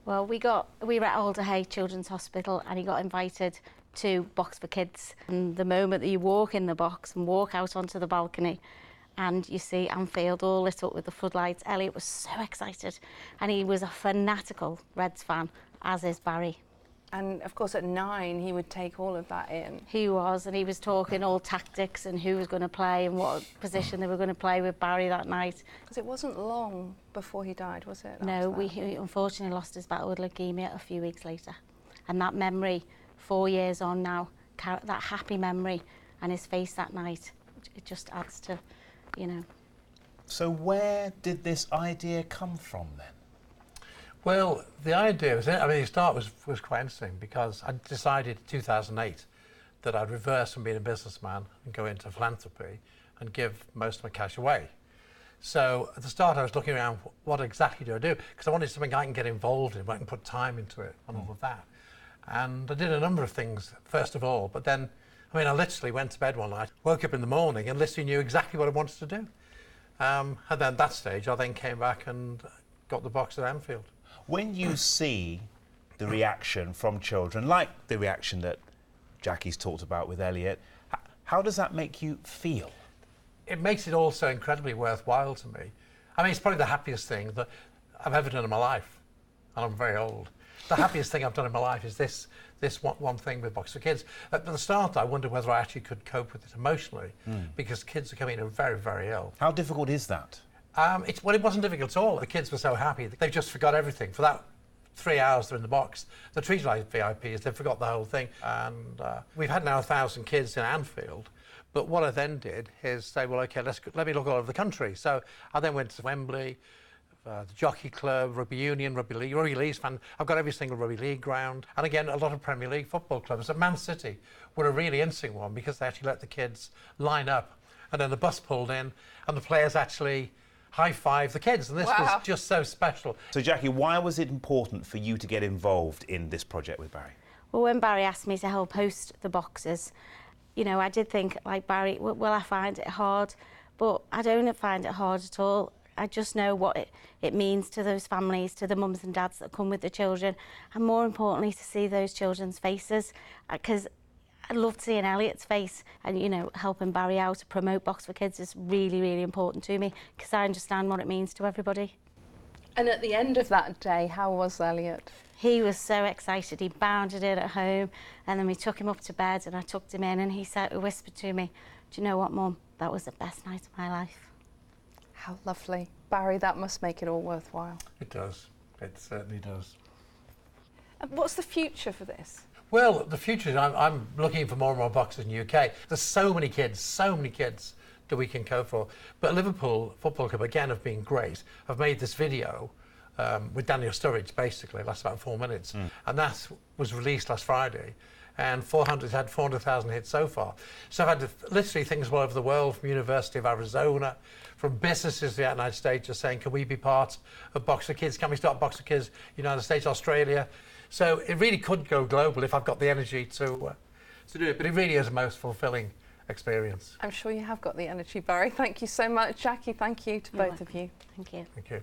Well, we were at Alderhay Children's Hospital and he got invited to Box4Kids. And the moment that you walk in the box and walk out onto the balcony and you see Anfield all lit up with the floodlights, Elliot was so excited. And he was a fanatical Reds fan, as is Barry. And of course at 9 he would take all of that in. He was, and he was talking all tactics and who was going to play and what position they were going to play with Barry that night. Because it wasn't long before he died, was it? No, he unfortunately lost his battle with leukaemia a few weeks later. And that memory, 4 years on now, that happy memory and his face that night, it just adds to, you know. So where did this idea come from then? Well, the idea was, the start was quite interesting because I decided in 2008 that I'd reverse from being a businessman and go into philanthropy and give most of my cash away. So at the start I was looking around, what exactly do I do? Because I wanted something I can get involved in, where I can put time into it and all of that. And I did a number of things, first of all, but then, I literally went to bed one night, woke up in the morning and literally knew exactly what I wanted to do. And then at that stage, I then came back and got the box at Anfield. When you see the reaction from children, like the reaction that Jackie's talked about with Elliot, how does that make you feel? It makes it all so incredibly worthwhile to me. It's probably the happiest thing that I've ever done in my life, and I'm very old. The happiest thing I've done in my life is this one thing with Box4Kids. At the start, I wondered whether I actually could cope with it emotionally, because kids are coming in very, very ill. How difficult is that? It wasn't difficult at all. The kids were so happy. They've just forgot everything. For that 3 hours they're in the box, they're treated like VIPs. They forgot the whole thing. And we've had now 1,000 kids in Anfield. But what I then did is say, well, OK, let me look all over the country. So I then went to Wembley, the Jockey Club, Rugby Union, Rugby League. Rugby League's fun. I've got every single Rugby League ground. And again, a lot of Premier League football clubs. At Man City were a really interesting one because they actually let the kids line up. And then the bus pulled in and the players actually high-five the kids, and this was just so special. So, Jackie, why was it important for you to get involved in this project with Barry? Well, when Barry asked me to help host the boxes, I did think, like Barry, will I find it hard? But I don't find it hard at all. I just know what it means to those families, to the mums and dads that come with the children, and more importantly, to see those children's faces, because I loved seeing Elliot's face, and helping Barry out to promote Box4Kids is really, really important to me because I understand what it means to everybody. And at the end of that day, how was Elliot? He was so excited. He bounded in at home, and then we took him up to bed and I tucked him in, and he whispered to me, "Do you know what, Mum? That was the best night of my life." How lovely. Barry, that must make it all worthwhile. It does. It certainly does. And what's the future for this? Well, the future is I'm looking for more and more boxes in the UK. There's so many kids that we can go for. But Liverpool Football Club, again, have been great. I've made this video with Daniel Sturridge, basically. It lasts about 4 minutes. And that was released last Friday. And it's had 400,000 hits so far. So I've had literally things all over the world, from University of Arizona, from businesses in the United States just saying, can we be part of Box4Kids? Can we start Box4Kids? United States, Australia. So it really could go global if I've got the energy to do it. But it really is the most fulfilling experience. I'm sure you have got the energy, Barry. Thank you so much. Jackie, thank you to both of you. Thank you. Thank you.